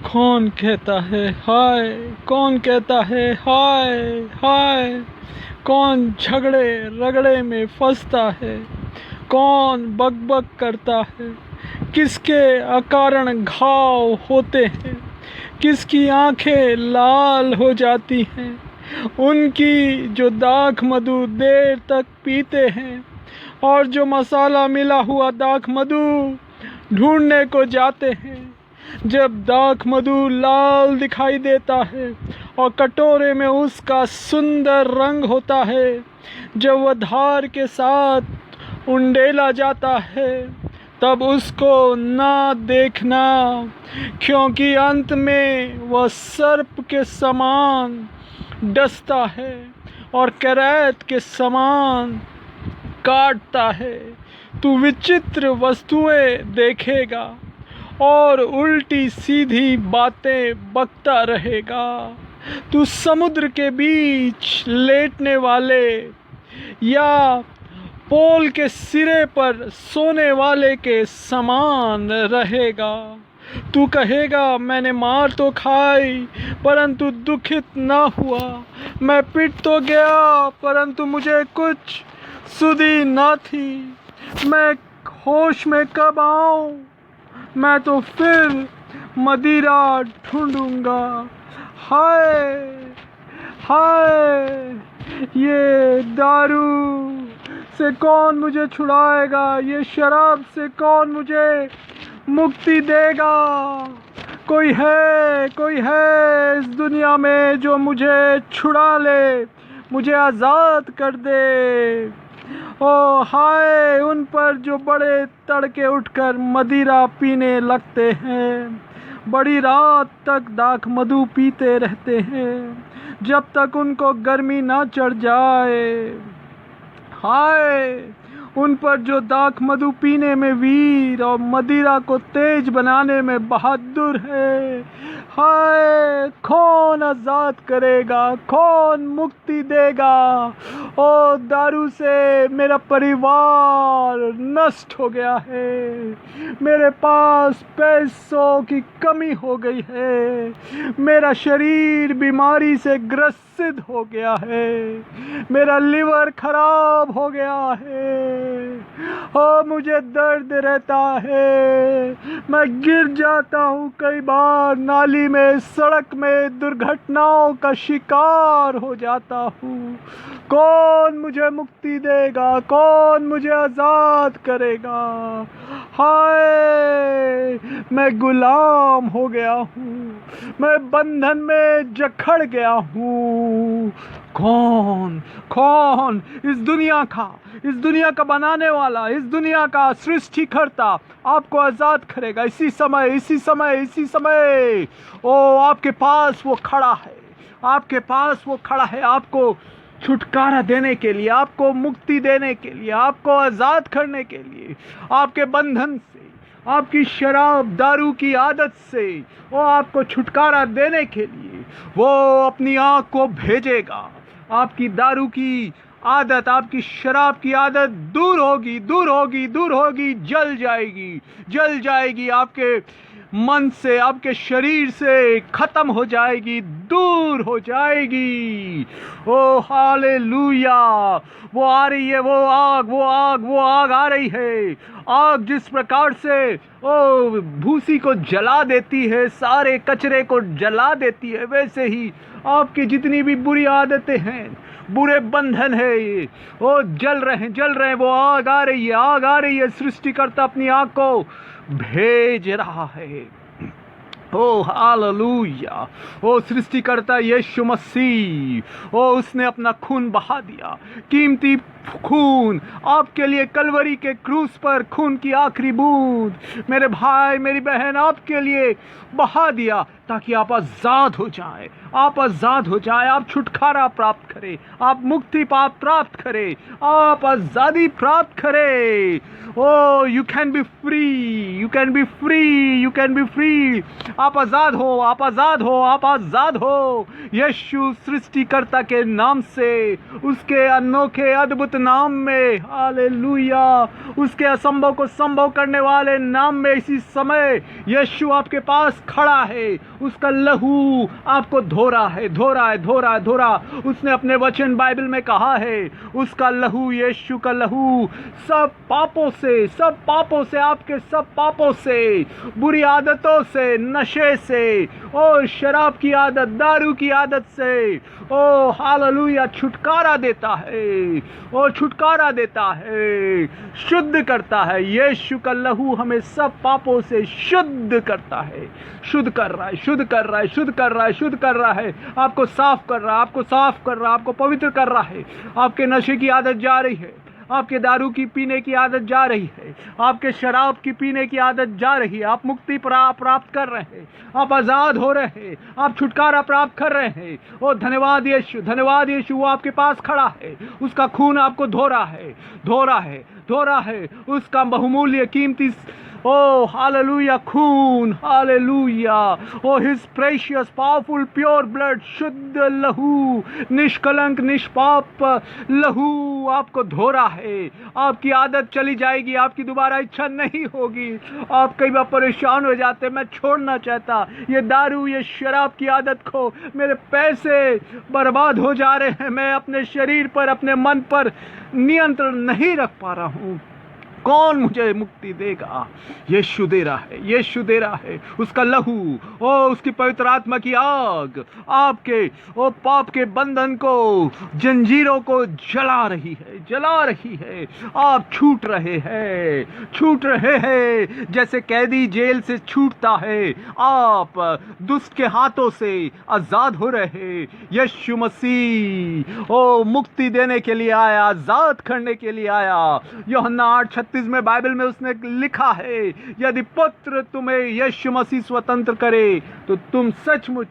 कौन कहता है हाय, कौन कहता है हाय हाय, कौन झगड़े रगड़े में फंसता है, कौन बकबक करता है, किसके अकारण घाव होते हैं, किसकी आंखें लाल हो जाती हैं, उनकी जो दाख मधु देर तक पीते हैं और जो मसाला मिला हुआ दाख मधु ढूंढने को जाते हैं। जब दाख मधु लाल दिखाई देता है और कटोरे में उसका सुंदर रंग होता है, जब वह धार के साथ उंडेला जाता है, तब उसको ना देखना, क्योंकि अंत में वह सर्प के समान डसता है और करैत के समान काटता है। तू विचित्र वस्तुएं देखेगा और उल्टी सीधी बातें बकता रहेगा। तू समुद्र के बीच लेटने वाले या पोल के सिरे पर सोने वाले के समान रहेगा। तू कहेगा मैंने मार तो खाई परंतु दुखित ना हुआ, मैं पिट तो गया परंतु मुझे कुछ सुधि ना थी, मैं होश में कब आऊं, मैं तो फिर मदिरा ढूंढूंगा। हाय हाय, ये दारू से कौन मुझे छुड़ाएगा, ये शराब से कौन मुझे मुक्ति देगा। कोई है इस दुनिया में जो मुझे छुड़ा ले, मुझे आज़ाद कर दे। ओ हाय उन पर जो बड़े तड़के उठकर मदिरा पीने लगते हैं, बड़ी रात तक दाख मधु पीते रहते हैं जब तक उनको गर्मी ना चढ़ जाए। हाय उन पर जो दाख मधु पीने में वीर और मदिरा को तेज बनाने में बहादुर है। हाय कौन आज़ाद करेगा, कौन मुक्ति देगा। ओ दारू से मेरा परिवार नष्ट हो गया है, मेरे पास पैसों की कमी हो गई है, मेरा शरीर बीमारी से ग्रसित हो गया है, मेरा लिवर खराब हो गया है। ओ मुझे दर्द रहता है, मैं गिर जाता हूँ कई बार नाली में, सड़क में दुर्घटनाओं का शिकार हो जाता हूँ। कौन मुझे मुक्ति देगा, कौन मुझे आज़ाद करेगा। हाय मैं गुलाम हो गया हूँ, मैं बंधन में जकड़ गया हूँ। कौन कौन इस दुनिया का बनाने वाला, इस दुनिया का सृष्टिकर्ता आपको आज़ाद करेगा। इसी समय ओ आपके पास वो खड़ा है, आपके पास वो खड़ा है, आपको छुटकारा देने के लिए, आपको मुक्ति देने के लिए, आपको आज़ाद करने के लिए, आपके बंधन से, आपकी शराब दारू की आदत से वो आपको छुटकारा देने के लिए वो अपनी आँख को भेजेगा। आपकी दारू की आदत, आपकी शराब की आदत दूर होगी, जल जाएगी, आपके मन से, आपके शरीर से खत्म हो जाएगी, दूर हो जाएगी। ओ हालेलुया, वो आ रही है, वो आग आ रही है। आग जिस प्रकार से ओ भूसी को जला देती है, सारे कचरे को जला देती है, वैसे ही आपकी जितनी भी बुरी आदतें हैं, बुरे बंधन है, वो जल रहे हैं। वो आग आ रही है। सृष्टिकर्ता अपनी आग को भेज रहा है। ओ हालेलुया, ओ सृष्टिकर्ता यीशु मसीह, ओ उसने अपना खून बहा दिया, कीमती खून आपके लिए कलवरी के क्रूस पर, खून की आखिरी बूंद मेरे भाई मेरी बहन आपके लिए बहा दिया, ताकि आप आज़ाद हो जाए, आप छुटकारा प्राप्त करें, आप मुक्ति प्राप्त करें, आप आज़ादी प्राप्त करें। ओ यू कैन बी फ्री। आप आज़ाद हो यीशु सृष्टिकर्ता के नाम से, उसके अनोखे अद्भुत नाम में, हालेलुया, उसके असंभव को संभव करने वाले नाम में इसी समय यीशु आपके पास खड़ा है। उसका लहू आपको धो रहा है, धो रहा है, धो रहा है, धो रहा। उसने अपने वचन बाइबल में कहा है, उसका लहू, यीशु का लहू सब पापों से, आपके सब पापों से, बुरी आदतों से, नशे से, ओ शराब की आदत, दारू की आदत से, ओ हालेलुया, छुटकारा देता है, ओ छुटकारा देता है, शुद्ध करता है। यीशु का लहू हमें सब पापों से शुद्ध करता है, शुद्ध कर रहा है, शुद्ध कर रहा है, शुद्ध कर रहा है, शुद्ध कर रहा है, आपको साफ कर रहा है, आपको साफ कर रहा है, आपको पवित्र कर रहा है। आपके नशे की आदत जा रही है, आपके दारू की पीने की आदत जा रही है, आपके शराब की पीने की आदत जा रही है। आप मुक्ति प्राप्त कर रहे हैं, आप आज़ाद हो रहे हैं, आप छुटकारा प्राप्त कर रहे हैं। ओ धन्यवाद यीशु, धन्यवाद यीशु, वो आपके पास खड़ा है, उसका खून आपको धो रहा है, धो रहा है, धो रहा है, उसका बहुमूल्य कीमती, ओ हालेलुया, खून, हालेलुया, oh his precious powerful pure blood, शुद्ध लहू, निष्कलंक निष्पाप लहू आपको धो रहा है। आपकी आदत चली जाएगी, आपकी दोबारा इच्छा नहीं होगी। आप कई बार परेशान हो जाते, मैं छोड़ना चाहता ये दारू, ये शराब की आदत को, मेरे पैसे बर्बाद हो जा रहे हैं, मैं अपने शरीर पर, अपने मन पर नियंत्रण नहीं रख पा रहा हूँ, कौन मुझे मुक्ति देगा? यीशु दे रहा है, यीशु दे रहा है। उसका लहू, ओ उसकी पवित्र आत्मा की आग आपके ओ पाप के बंधन को, जंजीरों को जला रही है, जला रही है। आप छूट रहे हैं, छूट रहे हैं, जैसे कैदी जेल से छूटता है। आप दुष्ट के हाथों से आजाद हो रहे। यीशु मसीह ओ मुक्ति देने के लिए आया, आजाद करने के लिए आया। यूहन्ना 8:36 में बाइबल में उसने लिखा है, यदि पुत्र तुम्हें यीशु मसीह स्वतंत्र करे तो तुम सचमुच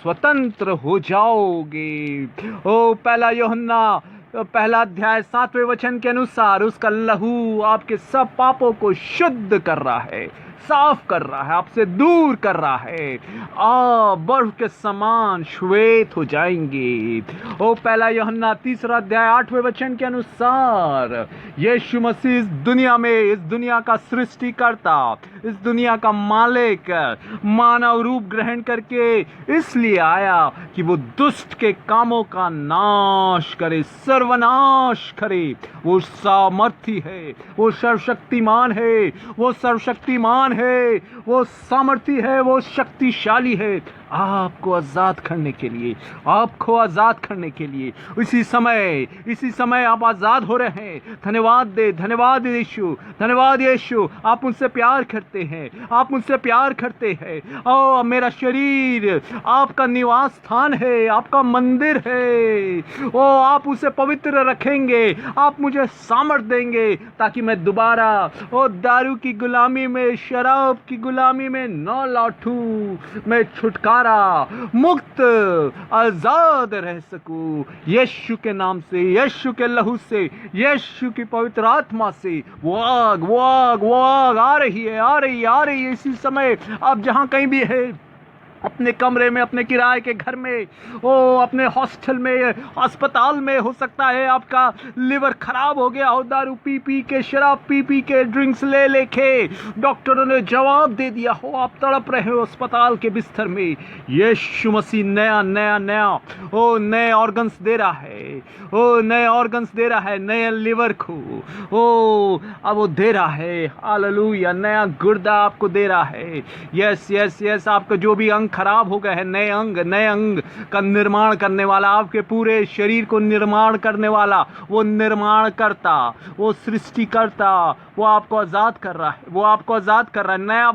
स्वतंत्र हो जाओगे। ओ पहला यूहन्ना पहला अध्याय 7वें वचन के अनुसार उसका लहू आपके सब पापों को शुद्ध कर रहा है, साफ कर रहा है, आपसे दूर कर रहा है। बर्फ के समान श्वेत हो जाएंगे। ओ पहला यूहन्ना 3 अध्याय 8वें वचन के अनुसार यीशु मसीह इस दुनिया में, इस दुनिया का सृष्टिकर्ता, इस दुनिया का मालिक मानव रूप ग्रहण करके इसलिए आया कि वो दुष्ट के कामों का नाश करे, सर्वनाश करे। वो सामर्थी है, वो सर्वशक्तिमान है, वो सर्वशक्तिमान है, वो सामर्थी है, वो शक्तिशाली है आपको आजाद करने के लिए, आपको आजाद करने के लिए। इसी समय आप आजाद हो रहे हैं। धन्यवाद दे, धन्यवाद यीशु, धन्यवाद यीशु। आप मुझसे प्यार करते हैं, आप मुझसे प्यार करते हैं। ओ मेरा शरीर आपका निवास स्थान है, आपका मंदिर है। ओ आप उसे पवित्र रखेंगे, आप मुझे सामर्थ देंगे ताकि मैं दोबारा ओ दारू की गुलामी में, शराब की गुलामी में न लौटूं। मैं छुटकारा, मुक्त, आजाद रह सकूं यीशु के नाम से, यीशु के लहू से, यीशु की पवित्र आत्मा से। वो आग आ रही है, आ रही है। इसी समय आप जहां कहीं भी है, अपने कमरे में, अपने किराए के घर में, ओ अपने हॉस्टल में, अस्पताल में, हो सकता है आपका लिवर खराब हो गया हो, दारू पी पी के, शराब पी पी के, ड्रिंक्स ले लेके डॉक्टरों ने जवाब दे दिया हो, आप तड़प रहे हो अस्पताल के बिस्तर में। यीशु मसीह नया ओ नए ऑर्गन्स दे रहा है, ओ नए ऑर्गन्स दे रहा है, नए लिवर को ओ अब वो दे रहा है। हालेलुया, नया गुर्दा आपको दे रहा है। यस, आपका जो भी अंग खराब हो गए हैं, नए अंग का निर्माण करने वाला, आपके पूरे शरीर को निर्माण करने वाला, वो निर्माण करता, वो सृष्टिकर्ता, वो आपको आजाद कर रहा है, वो आपको आजाद कर रहा है, नया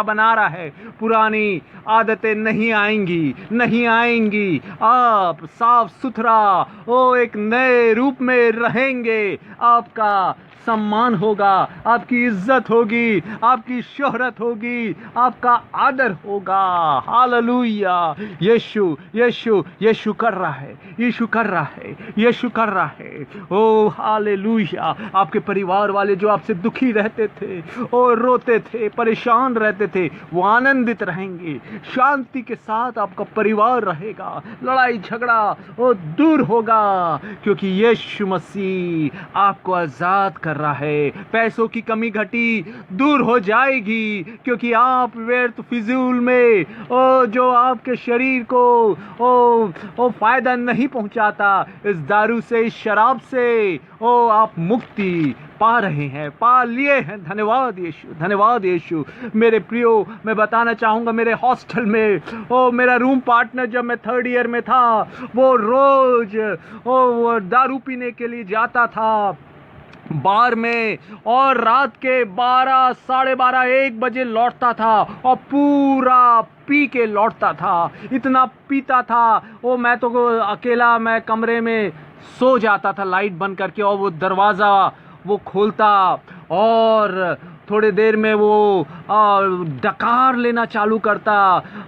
बना रहा है। पुरानी आदतें नहीं आएंगी। आप साफ सुथरा ओ एक नए रूप में रहेंगे। आपका सम्मान होगा, आपकी इज्जत होगी, आपकी शोहरत होगी, आपका आदर होगा। हालेलुया। यीशु यीशु यीशु कर रहा है, यीशु कर रहा है, यीशु कर रहा है। ओ हालेलुया। आपके परिवार वाले जो आपसे दुखी रहते थे और रोते थे, परेशान रहते थे, वो आनंदित रहेंगे। शांति के साथ आपका परिवार रहेगा, लड़ाई झगड़ा वो दूर होगा, क्योंकि यीशु मसीह आपको आजाद कर रहा है। पैसों की कमी घटी दूर हो जाएगी, क्योंकि आप व्यर्थ फिजूल में जो आपके शरीर को ओ फायदा नहीं पहुंचाता, इस दारू से, इस शराब से आप मुक्ति पा रहे हैं, पा लिए हैं। धन्यवाद यीशु, धन्यवाद यीशु। मेरे प्रियो, मैं बताना चाहूँगा, मेरे हॉस्टल में मेरा रूम पार्टनर जब मैं 3rd ईयर में था, वो रोज वो दारू पीने के लिए जाता था बार में, और रात के 12, साढ़े 12, 1 बजे लौटता था और पूरा पी के लौटता था। इतना पीता था मैं तो अकेला, मैं कमरे में सो जाता था लाइट बंद करके, और वो दरवाज़ा वो खोलता और थोड़ी देर में वो डकार लेना चालू करता।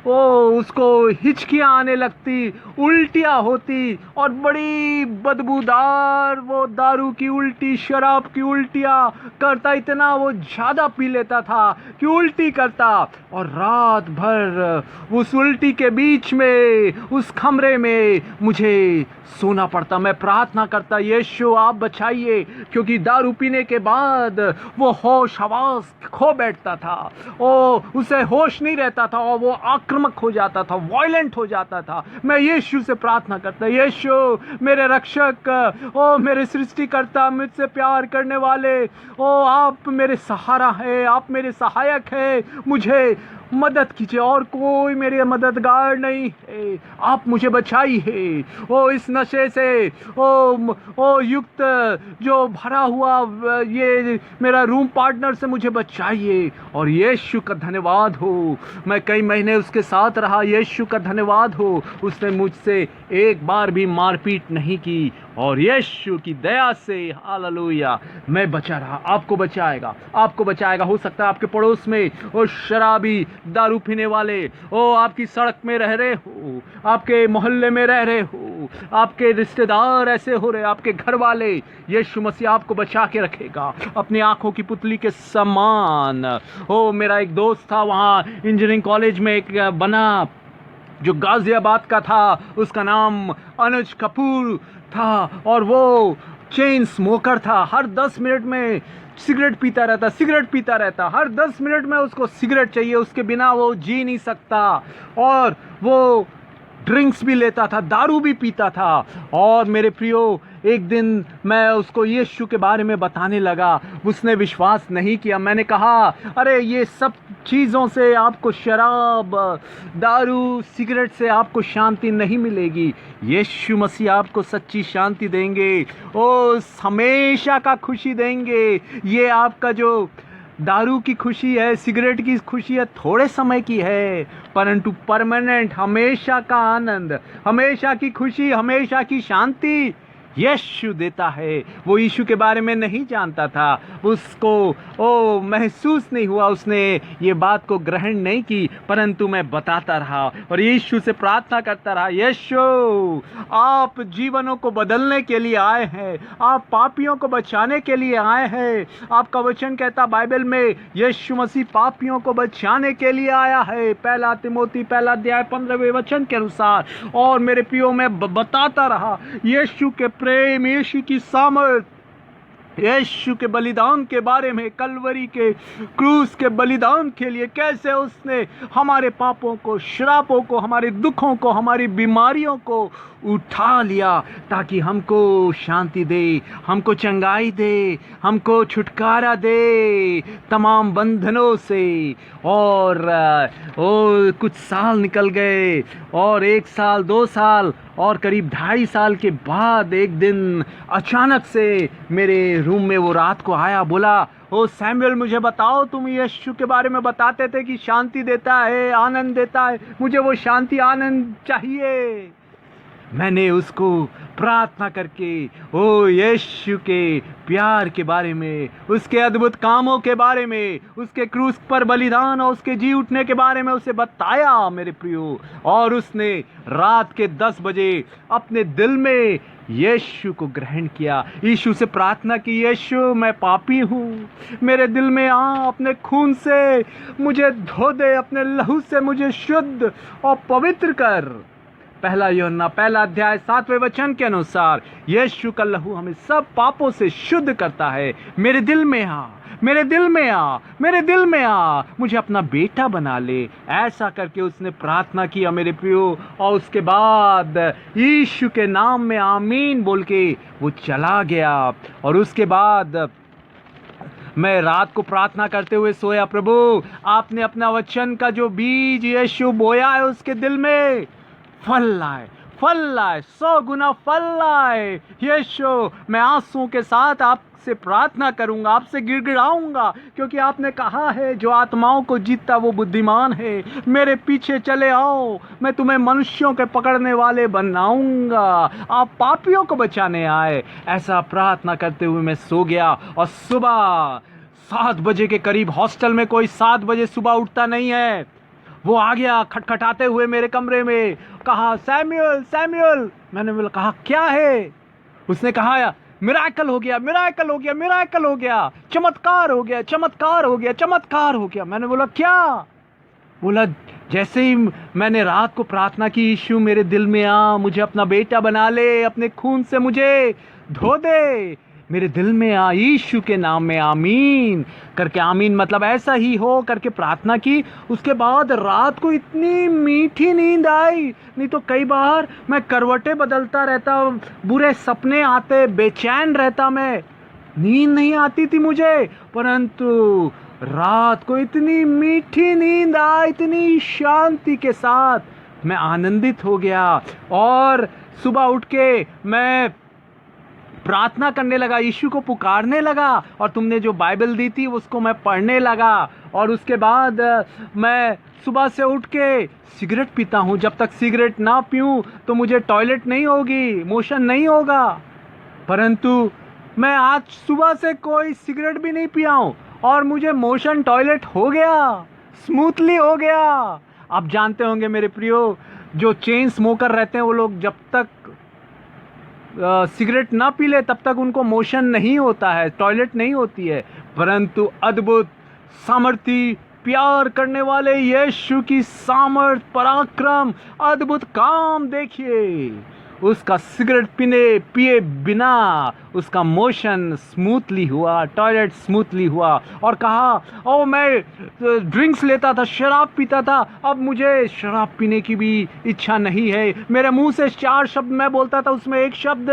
उसको हिचकियाँ आने लगती, उल्टियाँ होती, और बड़ी बदबूदार वो दारू की उल्टी, शराब की उल्टियाँ करता। इतना वो ज़्यादा पी लेता था कि उल्टी करता, और रात भर उस उल्टी के बीच में, उस कमरे में मुझे सोना पड़ता। मैं प्रार्थना करता, यीशु आप बचाइए, क्योंकि दारू पीने के बाद वो होश हवास खो बैठता था, उसे होश नहीं रहता था, और वो आक्रामक हो जाता था, वायलेंट हो जाता था। मैं यीशु से प्रार्थना करता, यीशु मेरे रक्षक, मेरे सृष्टिकर्ता, मुझसे प्यार करने वाले, आप मेरे सहारा है, आप मेरे सहायक है, मुझे मदद कीजिए, और कोई मेरे मददगार नहीं है। आप मुझे बचाइए इस नशे से युक्त जो भरा हुआ ये मेरा रूम पार्टनर से मुझे बचाइए। और यीशु का धन्यवाद हो, मैं कई महीने उसके साथ रहा। यीशु का धन्यवाद हो, उसने मुझसे एक बार भी मारपीट नहीं की, और यीशु की दया से हालेलुया मैं बचा रहा। आपको बचाएगा, आपको बचाएगा। हो सकता है आपके पड़ोस में शराबी, दारू पीने वाले आपकी सड़क में रह रहे हो, आपके मोहल्ले में रह रहे हो, आपके रिश्तेदार ऐसे हो रहे, आपके घर वाले। यीशु मसीह आपको बचा के रखेगा अपनी आंखों की पुतली के समान। मेरा एक दोस्त था, वहाँ इंजीनियरिंग कॉलेज में एक बना जो गाजियाबाद का था, उसका नाम अनुज कपूर था, और वो चेन स्मोकर था। हर 10 मिनट में सिगरेट पीता रहता, सिगरेट पीता रहता, हर 10 मिनट में उसको सिगरेट चाहिए, उसके बिना वो जी नहीं सकता। और वो ड्रिंक्स भी लेता था, दारू भी पीता था। और मेरे प्रियो, एक दिन मैं उसको यीशु के बारे में बताने लगा, उसने विश्वास नहीं किया। मैंने कहा, अरे ये सब चीज़ों से आपको, शराब, दारू, सिगरेट से आपको शांति नहीं मिलेगी। यीशु मसीह आपको सच्ची शांति देंगे, हमेशा का खुशी देंगे। ये आपका जो दारू की खुशी है, सिगरेट की खुशी है, थोड़े समय की है, परंतु परमानेंट, हमेशा का आनंद, हमेशा की खुशी, हमेशा की शांति यीशु देता है। वो यीशु के बारे में नहीं जानता था, उसको महसूस नहीं हुआ, उसने ये बात को ग्रहण नहीं की, परंतु मैं बताता रहा और यीशु से प्रार्थना करता रहा, यीशु आप जीवनों को बदलने के लिए आए हैं, आप पापियों को बचाने के लिए आए हैं। आपका वचन कहता बाइबल में, यीशु मसीह पापियों को बचाने के लिए आया है, 1 तिमोथी 1 अध्याय 15वें वचन के अनुसार। और मेरे प्रियो, मैं बताता रहा यीशु के प्रेम, यीशु की सामर्थ, यीशु के बलिदान के बारे में, कलवरी के क्रूस के बलिदान के लिए कैसे उसने हमारे पापों को, श्रापों को, हमारे दुखों को, हमारी बीमारियों को उठा लिया, ताकि हमको शांति दे, हमको चंगाई दे, हमको छुटकारा दे तमाम बंधनों से। और कुछ साल निकल गए, और 1 साल, 2 साल, और करीब 2.5 साल के बाद एक दिन अचानक से मेरे रूम में वो रात को आया, बोला, सैमुअल मुझे बताओ, तुम यीशु के बारे में बताते थे कि शांति देता है, आनंद देता है, मुझे वो शांति, आनंद चाहिए। मैंने उसको प्रार्थना करके ओ यीशु के प्यार के बारे में, उसके अद्भुत कामों के बारे में, उसके क्रूस पर बलिदान और उसके जी उठने के बारे में उसे बताया मेरे प्रियो। और उसने रात के 10 बजे अपने दिल में यीशु को ग्रहण किया। यीशु से प्रार्थना की, यीशु मैं पापी हूँ, मेरे दिल में आ, अपने खून से मुझे धो दे, अपने लहू से मुझे शुद्ध और पवित्र कर। पहला यूहन्ना पहला अध्याय 7वें वचन के अनुसार यीशु का लहू हमें सब पापों से शुद्ध करता है। मेरे दिल में आ, मेरे दिल में आ, मेरे दिल में आ, मुझे अपना बेटा बना ले। ऐसा करके उसने प्रार्थना किया मेरे प्रियो। और उसके बाद यीशु के नाम में आमीन बोल के वो चला गया। और उसके बाद मैं रात को प्रार्थना करते हुए सोया, प्रभु आपने अपना वचन का जो बीज यीशु बोया है उसके दिल में फल लाए, फल लाए, 100 गुना फल लाए। यीशु मैं आंसुओं के साथ आपसे प्रार्थना करूंगा, आपसे गिड़गिड़ाऊंगा, क्योंकि आपने कहा है जो आत्माओं को जीतता वो बुद्धिमान है। मेरे पीछे चले आओ, मैं तुम्हें मनुष्यों के पकड़ने वाले बनाऊंगा। आप पापियों को बचाने आए। ऐसा प्रार्थना करते हुए मैं सो गया। और सुबह 7 बजे के करीब, हॉस्टल में कोई 7 बजे सुबह उठता नहीं है, वो आ गया खटखटाते हुए मेरे कमरे में, कहा सैमुअल सैमुअल। मैंने बोला कहा क्या है? उसने कहा मिराकल हो गया, मिराकल हो गया, मिराकल हो गया, चमत्कार हो गया, चमत्कार हो गया, चमत्कार हो गया। मैंने बोला क्या? बोला जैसे ही मैंने रात को प्रार्थना की, यीशु मेरे दिल में आ, मुझे अपना बेटा बना ले, अपने खून से मुझे धो दे, मेरे दिल में आ, यीशु के नाम में आमीन करके, आमीन मतलब ऐसा ही हो करके प्रार्थना की। उसके बाद रात को इतनी मीठी नींद आई। नहीं तो कई बार मैं करवटें बदलता रहता, बुरे सपने आते, बेचैन रहता, मैं नींद नहीं आती थी मुझे। परंतु रात को इतनी मीठी नींद आई, इतनी शांति के साथ मैं आनंदित हो गया। और सुबह उठ के मैं प्रार्थना करने लगा, यीशु को पुकारने लगा, और तुमने जो बाइबल दी थी उसको मैं पढ़ने लगा। और उसके बाद मैं सुबह से उठ के सिगरेट पीता हूँ। जब तक सिगरेट ना पीऊँ तो मुझे टॉयलेट नहीं होगी, मोशन नहीं होगा। परंतु मैं आज सुबह से कोई सिगरेट भी नहीं पिया हूँ और मुझे मोशन टॉयलेट हो गया, स्मूथली हो गया। आप जानते होंगे मेरे प्रियो, जो चेन स्मोकर रहते हैं वो लोग जब तक सिगरेट ना पी ले तब तक उनको मोशन नहीं होता है, टॉयलेट नहीं होती है। परंतु अद्भुत सामर्थी प्यार करने वाले यीशु की सामर्थ, पराक्रम, अद्भुत काम देखिए। उसका सिगरेट पिए बिना उसका मोशन स्मूथली हुआ, टॉयलेट स्मूथली हुआ। और कहा ओ मैं ड्रिंक्स लेता था, शराब पीता था, अब मुझे शराब पीने की भी इच्छा नहीं है। मेरे मुंह से 4 शब्द मैं बोलता था, उसमें एक शब्द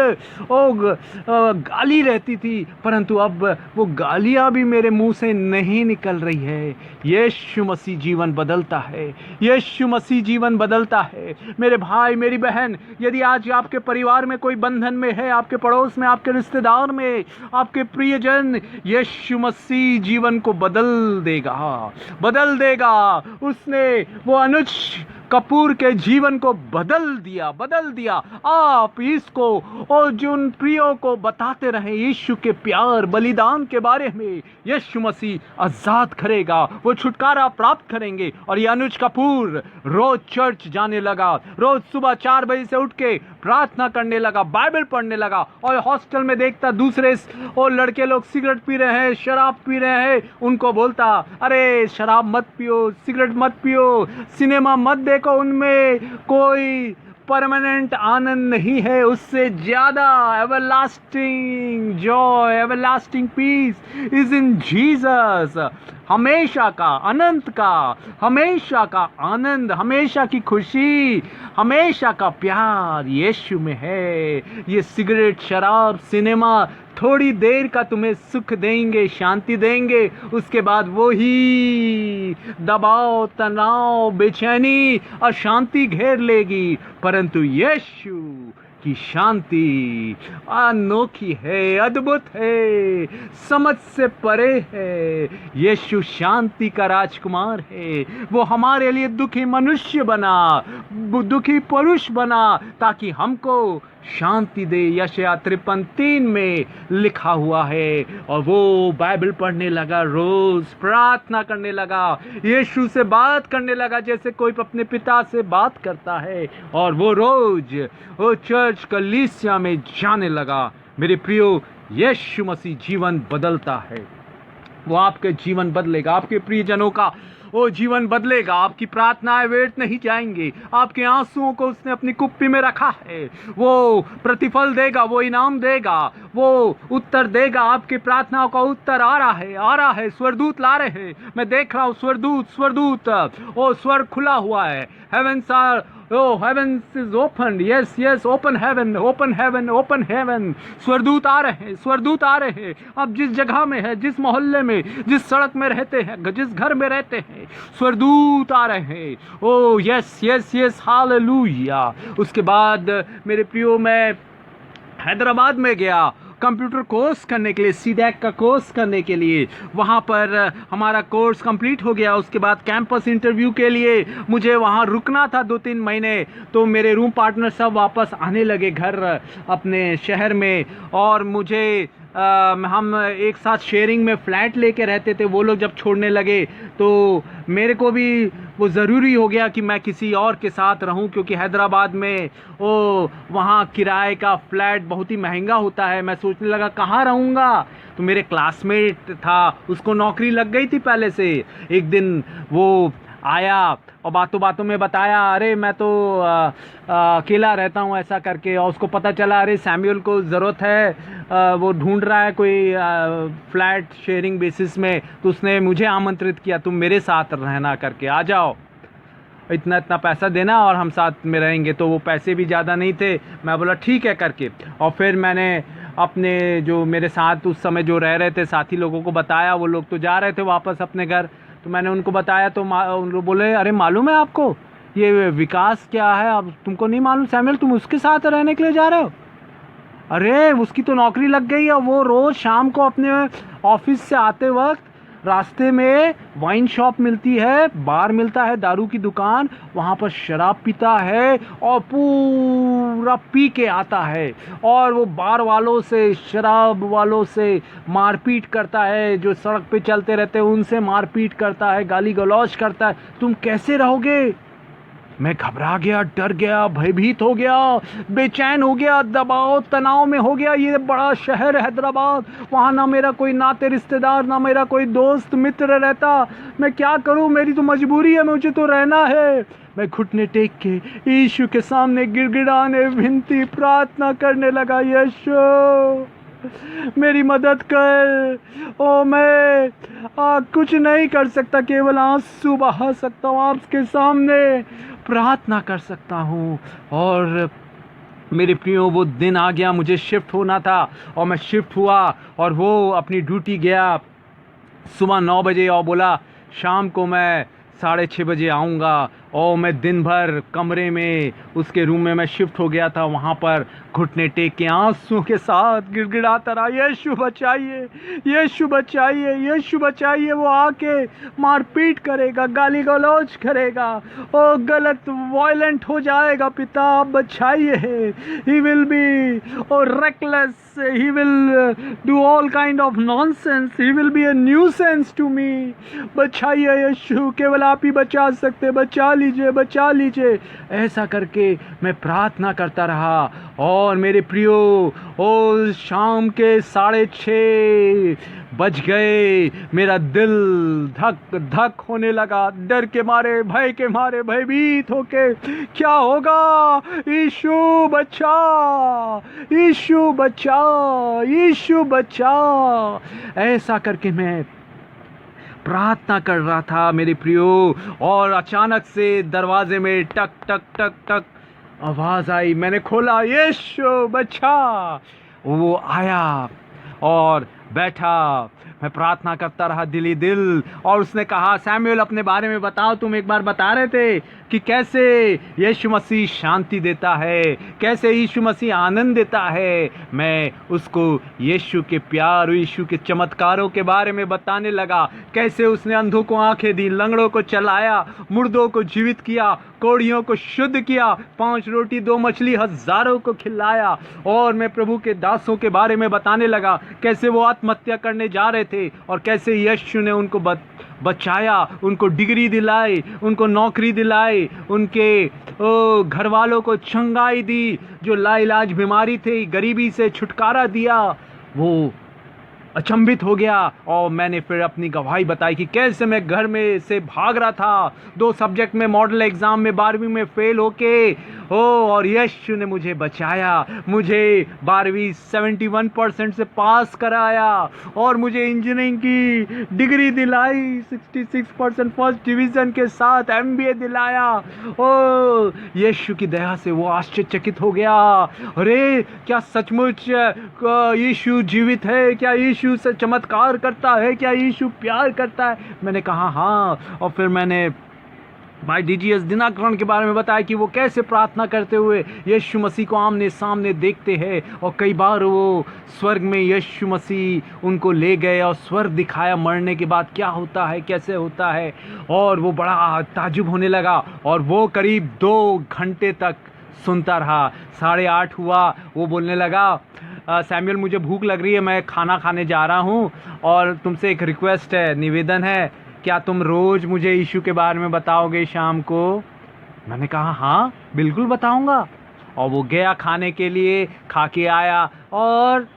गाली रहती थी, परंतु अब वो गालियां भी मेरे मुंह से नहीं निकल रही है। यीशु मसीह जीवन बदलता है, यीशु मसीह जीवन बदलता है। मेरे भाई मेरी बहन, यदि आज आपके परिवार में कोई बंधन में है, आपके पड़ोस में, आपके रिश्तेदार में, आपके प्रियजन, यीशु मसीह जीवन को बदल देगा, बदल देगा। उसने वो अनुज कपूर के जीवन को बदल दिया, बदल दिया। आप इसको और जिन प्रियो को बताते रहे यीशु के प्यार, बलिदान के बारे में। यीशु मसीह आजाद करेगा, वो छुटकारा प्राप्त करेंगे। और ये अनुज कपूर रोज चर्च जाने लगा, रोज सुबह 4 बजे से उठ के प्रार्थना करने लगा, बाइबल पढ़ने लगा। और हॉस्टल में देखता दूसरे और लड़के लोग सिगरेट पी रहे हैं, शराब पी रहे हैं, उनको बोलता अरे शराब मत पियो, सिगरेट मत पियो, सिनेमा मत देखो, उनमें कोई परमानेंट आनंद नहीं है। उससे ज्यादा everlasting joy, everlasting peace is in Jesus. हमेशा का, अनंत का, हमेशा का आनंद, हमेशा की खुशी, हमेशा का प्यार यीशु में है। ये सिगरेट, शराब, सिनेमा थोड़ी देर का तुम्हें सुख देंगे, शांति देंगे, उसके बाद वो ही दबाव, तनाव, बेचैनी, अशांति घेर लेगी। परंतु यीशु की शांति अनोखी है, अद्भुत है, समझ से परे है। यीशु शांति का राजकुमार है। वो हमारे लिए दुखी मनुष्य बना, दुखी पुरुष बना ताकि हमको शांति दे। यशायाह 53:3 में लिखा हुआ है। और वो बाइबल पढ़ने लगा, रोज प्रार्थना करने लगा, यीशु से बात करने लगा जैसे कोई अपने पिता से बात करता है। और वो रोज वो चर्च कलीसिया में जाने लगा। मेरे प्रियो, यीशु मसीह जीवन बदलता है। वो आपके जीवन बदलेगा, आपके प्रियजनों का वो जीवन बदलेगा। आपकी प्रार्थनाएं व्यर्थ नहीं जाएंगी। आपके आंसुओं को उसने अपनी कुप्पी में रखा है। वो प्रतिफल देगा, वो इनाम देगा, वो उत्तर देगा। आपकी प्रार्थनाओं का उत्तर आ रहा है, आ रहा है। स्वर्गदूत ला रहे हैं। मैं देख रहा हूँ स्वर्गदूत वो स्वर्ग खुला हुआ है। Heavens are heavens is opened. Yes, open heaven. स्वर्गदूत आ रहे हैं, स्वर्गदूत आ रहे हैं। आप जिस जगह में है, जिस मोहल्ले में, जिस सड़क में रहते हैं, जिस घर में रहते हैं, स्वर्गदूत आ रहे हैं। ओ यस, हालेलुया। उसके बाद मेरे प्रियो, मैं हैदराबाद में गया कंप्यूटर कोर्स करने के लिए, सीडैक का कोर्स करने के लिए। वहाँ पर हमारा कोर्स कंप्लीट हो गया। उसके बाद कैंपस इंटरव्यू के लिए मुझे वहाँ रुकना था 2-3 महीने। तो मेरे रूम पार्टनर सब वापस आने लगे घर अपने शहर में। और मुझे हम एक साथ शेयरिंग में फ्लैट लेके रहते थे। वो लोग जब छोड़ने लगे तो मेरे को भी वो ज़रूरी हो गया कि मैं किसी और के साथ रहूं, क्योंकि हैदराबाद में वहाँ किराए का फ्लैट बहुत ही महंगा होता है। मैं सोचने लगा कहाँ रहूँगा। तो मेरे क्लासमेट था, उसको नौकरी लग गई थी पहले से। एक दिन वो आया और बातों बातों में बताया, अरे मैं तो अकेला रहता हूँ ऐसा करके। और उसको पता चला अरे सैमुअल को ज़रूरत है, वो ढूंढ रहा है कोई फ्लैट शेयरिंग बेसिस में। तो उसने मुझे आमंत्रित किया, तुम मेरे साथ रहना करके, आ जाओ, इतना पैसा देना और हम साथ में रहेंगे। तो वो पैसे भी ज़्यादा नहीं थे। मैं बोला ठीक है करके। और फिर मैंने अपने जो मेरे साथ उस समय जो रह रहे थे साथी लोगों को बताया। वो लोग तो जा रहे थे वापस अपने घर। तो मैंने उनको बताया तो उन लोग बोले, अरे मालूम है आपको ये विकास क्या है? अब तुमको नहीं मालूम सैमुअल, तुम उसके साथ रहने के लिए जा रहे हो? अरे उसकी तो नौकरी लग गई है। वो रोज़ शाम को अपने ऑफिस से आते वक्त रास्ते में वाइन शॉप मिलती है, बार मिलता है, दारू की दुकान, वहाँ पर शराब पीता है और पूरा पी के आता है। और वो बार वालों से, शराब वालों से मारपीट करता है, जो सड़क पे चलते रहते हैं उनसे मारपीट करता है, गाली गलौज करता है। तुम कैसे रहोगे? मैं घबरा गया, डर गया, भयभीत हो गया, बेचैन हो गया, दबाव तनाव में हो गया। ये बड़ा शहर हैदराबाद, वहाँ ना मेरा कोई नाते रिश्तेदार, ना मेरा कोई दोस्त मित्र रहता। मैं क्या करूँ? मेरी तो मजबूरी है, मुझे तो रहना है। मैं घुटने टेक के यीशु के सामने गिड़गिड़ाने, विनती, प्रार्थना करने लगा, यीशु मेरी मदद कर। ओ मैं कुछ नहीं कर सकता, केवल आंसू बहा सकता हूँ, आपके सामने प्रार्थना कर सकता हूँ। और मेरे प्रियो, वो दिन आ गया, मुझे शिफ्ट होना था और मैं शिफ्ट हुआ और वो अपनी ड्यूटी गया सुबह 9 बजे और बोला शाम को मैं 6:30 बजे आऊँगा। और मैं दिन भर कमरे में, उसके रूम में मैं शिफ्ट हो गया था। वहाँ पर घुटने टेक के आंसुओं के साथ गिड़गिड़ाता रहा, यीशु बचाइए, यीशु बचाइए, यीशु बचाइए। वो आके मारपीट करेगा, गाली गलौज करेगा, ओ गलत वायलेंट हो जाएगा। पिता आप बचाइए। He will be reckless, he will do all kind of nonsense, he will be a nuisance to me। बचाइए यीशु, केवल आप ही बचा सकते, बचा लीजिए, बचा लीजिए। ऐसा करके मैं प्रार्थना करता रहा। और मेरे प्रियो, ओ शाम के 6:30 बज गए। मेरा दिल धक धक होने लगा, डर के मारे, भय के मारे, भयभीत होके, क्या होगा? यीशु बचा, यीशु बचा, यीशु बचा। ऐसा करके मैं प्रार्थना कर रहा था मेरे प्रियो। और अचानक से दरवाजे में टक टक टक टक आवाज आई। मैंने खोला, यीशु बचा। वो आया और बैठा, मैं प्रार्थना करता रहा दिली दिल। और उसने कहा, सैमुअल अपने बारे में बताओ, तुम एक बार बता रहे थे कि कैसे यीशु मसीह शांति देता है, कैसे यीशु मसीह आनंद देता है। मैं उसको यीशु के प्यार, यीशु के चमत्कारों के बारे में बताने लगा, कैसे उसने अंधों को आंखें दी, लंगड़ों को चलाया, मुर्दों को जीवित किया, कोढ़ियों को शुद्ध किया, 5 रोटी 2 मछली हजारों को खिलाया। और मैं प्रभु के दासों के बारे में बताने लगा, कैसे वो आत्महत्या करने जा रहे थे और कैसे यीशु ने उनको बचाया, उनको डिग्री दिलाई, उनको नौकरी दिलाई, उनके घर वालों को चंगाई दी, जो लाइलाज बीमारी थी, गरीबी से छुटकारा दिया। वो अचंभित हो गया। और मैंने फिर अपनी गवाही बताई कि कैसे मैं घर में से भाग रहा था, 2 सब्जेक्ट में मॉडल एग्जाम में 12वीं में फेल होके, और यीशु ने मुझे बचाया, मुझे 12वीं 71% से पास कराया और मुझे इंजीनियरिंग की डिग्री दिलाई, 66% फर्स्ट डिवीजन के साथ MBA दिलाया। ओ यीशु की दया से वो आश्चर्यचकित हो गया। अरे क्या सचमुच यीशु जीवित है? क्या यीशु से चमत्कार करता है? क्या यीशु प्यार करता है? मैंने कहा हाँ। और फिर मैंने भाई DGS दिनाकरण के बारे में बताया कि वो कैसे प्रार्थना करते हुए यीशु मसीह को आमने सामने देखते हैं, और कई बार वो स्वर्ग में यीशु मसीह उनको ले गए और स्वर्ग दिखाया, मरने के बाद क्या होता है, कैसे होता है। और वो बड़ा ताज्जुब होने लगा, और वो करीब 2 घंटे तक सुनता रहा। 8:30 हुआ, वो बोलने लगा, सैमुअल मुझे भूख लग रही है, मैं खाना खाने जा रहा हूँ, और तुमसे एक रिक्वेस्ट है, निवेदन है, क्या तुम रोज़ मुझे यीशु के बारे में बताओगे शाम को? मैंने कहा हाँ बिल्कुल बताऊंगा। और वो गया खाने के लिए, खा के आया और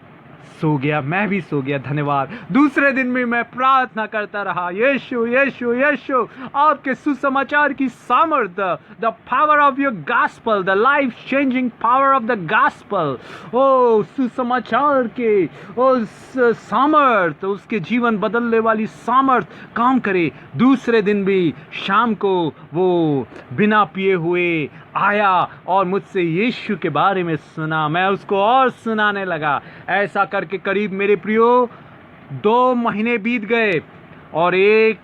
सो गया। मैं भी सो गया। धन्यवाद। दूसरे दिन भी मैं प्रार्थना करता रहा, यीशु यीशु यीशु, आपके सुसमाचार की सामर्थ्य, the power of your gospel, the life changing power of the gospel. ओ सुसमाचार के उस सामर्थ्य, उसके जीवन बदलने वाली सामर्थ्य काम करे। दूसरे दिन भी शाम को वो बिना पिए हुए आया और मुझसे यीशु के बारे में सुना। मैं उसको और सुनाने लगा। ऐसा करके करीब मेरे प्रियो 2 महीने बीत गए, और एक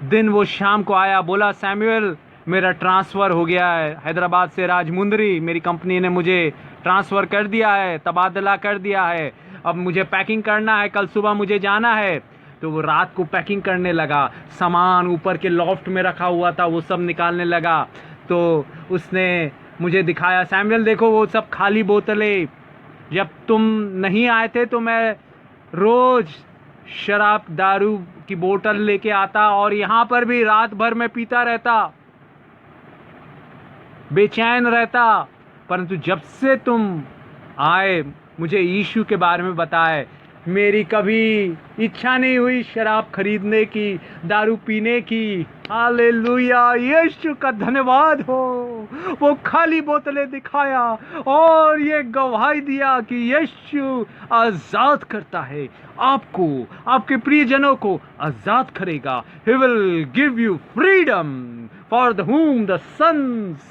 दिन वो शाम को आया, बोला सैमुअल मेरा ट्रांसफ़र हो गया है हैदराबाद से राजमुंदरी, मेरी कंपनी ने मुझे ट्रांसफ़र कर दिया है, तबादला कर दिया है, अब मुझे पैकिंग करना है, कल सुबह मुझे जाना है। तो वो रात को पैकिंग करने लगा, सामान ऊपर के लॉफ्ट में रखा हुआ था वो सब निकालने लगा। तो उसने मुझे दिखाया, सैमुअल देखो वो सब खाली बोतलें, जब तुम नहीं आए थे तो मैं रोज़ शराब दारू की बोतल लेके आता, और यहाँ पर भी रात भर में पीता रहता, बेचैन रहता। परंतु जब से तुम आए, मुझे यीशु के बारे में बताए, मेरी कभी इच्छा नहीं हुई शराब खरीदने की, दारू पीने की। हालेलुया, यीशु का धन्यवाद हो। वो खाली बोतलें दिखाया और ये गवाही दिया कि यीशु आज़ाद करता है, आपको, आपके प्रियजनों को आज़ाद करेगा। He will give you freedom, for the whom the Son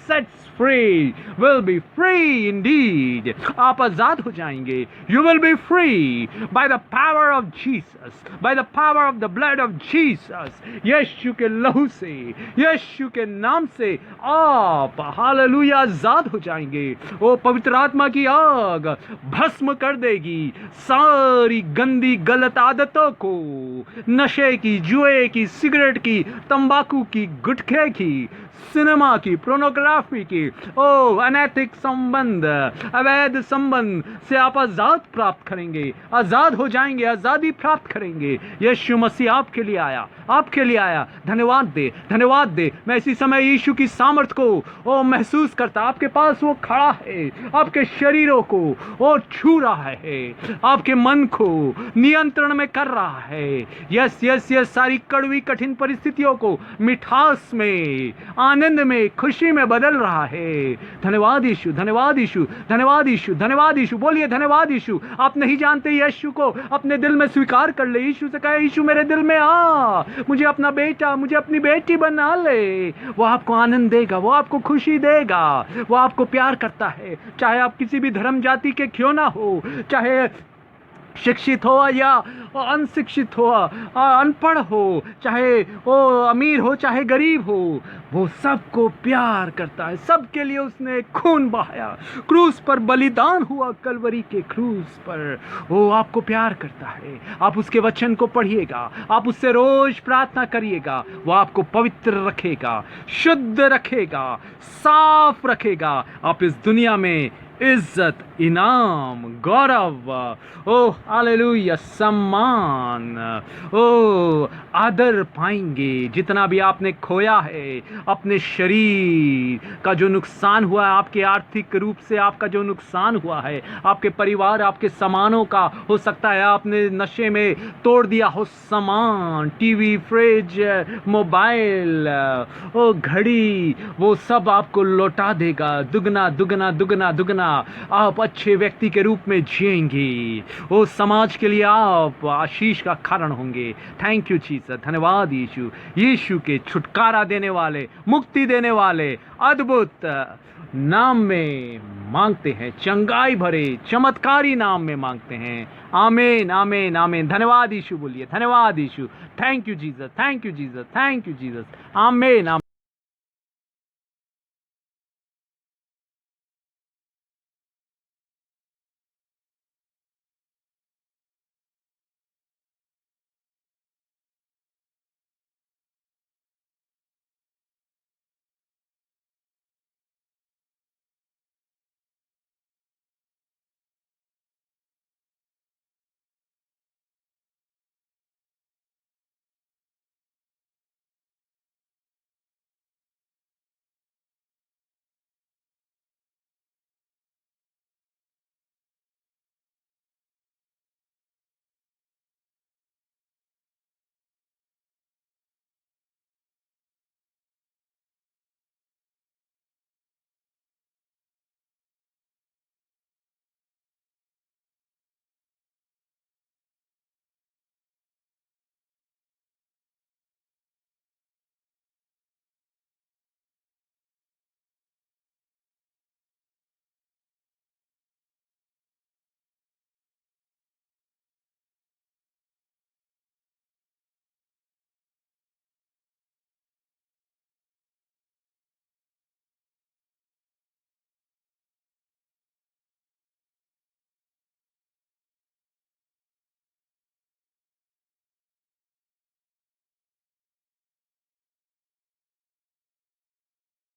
sets free will be free indeed. आप आज़ाद हो जाएंगे। You will be free by the power of Jesus, by the power of the blood of Jesus. यीशु के लहू से, यीशु के नाम से आप हालेलुया आज़ाद हो जाएंगे। वो पवित्र आत्मा की आग भस्म कर देगी सारी गंदी गलत आदतों को, नशे की, जुए की, सिगरेट की, तंबाकू की, गुटखे की, सिनेमा की, प्रोनोग्राफी की, अनैतिक संबंध, अवैध संबंध से आप आज़ाद प्राप्त करेंगे, आज़ाद हो जाएंगे, आज़ादी प्राप्त करेंगे। यीशु मसीह आपके लिए आया, आपके लिए आया। धन्यवाद दे, धन्यवाद दे। मैं इसी समय यीशु की सामर्थ को महसूस करता। आपके पास वो खड़ा है, आपके शरीरों को वो छू रहा है, आपके मन को नियंत्रण में कर रहा है। यस यस यस, सारी कड़वी कठिन परिस्थितियों को मिठास में, आनंद में, खुशी में बदल रहा है। धन्यवाद यीशु, धन्यवाद यीशु, धन्यवाद यीशु, धन्यवाद यीशु। बोलिए धन्यवाद यीशु। आप नहीं जानते यीशु को, अपने दिल में स्वीकार कर ले। यीशु से कहे, यीशु मेरे दिल में आ, मुझे अपना बेटा, मुझे अपनी बेटी बना ले। वो आपको आनंद देगा, वो आपको खुशी देगा, वो आपको प्यार करता है। चाहे आप किसी भी धर्म जाति के क्यों ना हो, चाहे शिक्षित हो या अनशिक्षित हो, अनपढ़ हो, चाहे वो अमीर हो चाहे गरीब हो, वो सबको प्यार करता है। सबके लिए उसने खून बहाया, क्रूस पर बलिदान हुआ, कलवरी के क्रूस पर। वो आपको प्यार करता है। आप उसके वचन को पढ़िएगा, आप उससे रोज प्रार्थना करिएगा, वो आपको पवित्र रखेगा, शुद्ध रखेगा, साफ रखेगा। आप इस दुनिया में इज्जत, इनाम, गौरव, ओ हालेलुया, सम्मान, ओ आदर पाएंगे। जितना भी आपने खोया है, अपने शरीर का जो नुकसान हुआ है, आपके आर्थिक रूप से आपका जो नुकसान हुआ है, आपके परिवार, आपके सामानों का, हो सकता है आपने नशे में तोड़ दिया हो सामान, टीवी, फ्रिज, मोबाइल, ओ घड़ी, वो सब आपको लौटा देगा, दुगना दुगना दुगना दुगना। आप अच्छे व्यक्ति के रूप में जिएंगे, वो समाज के लिए आप आशीष का कारण होंगे। थैंक यू जीसस, धन्यवाद यीशु। यीशु के छुटकारा देने वाले, मुक्ति देने वाले अद्भुत नाम में मांगते हैं, चंगाई भरे चमत्कारी नाम में मांगते हैं। आमीन, आमीन, आमीन। धन्यवाद यीशु बोलिए, धन्यवाद यीशु। Thank you Jesus, thank you Jesus, thank you Jesus. आमीन, आमीन।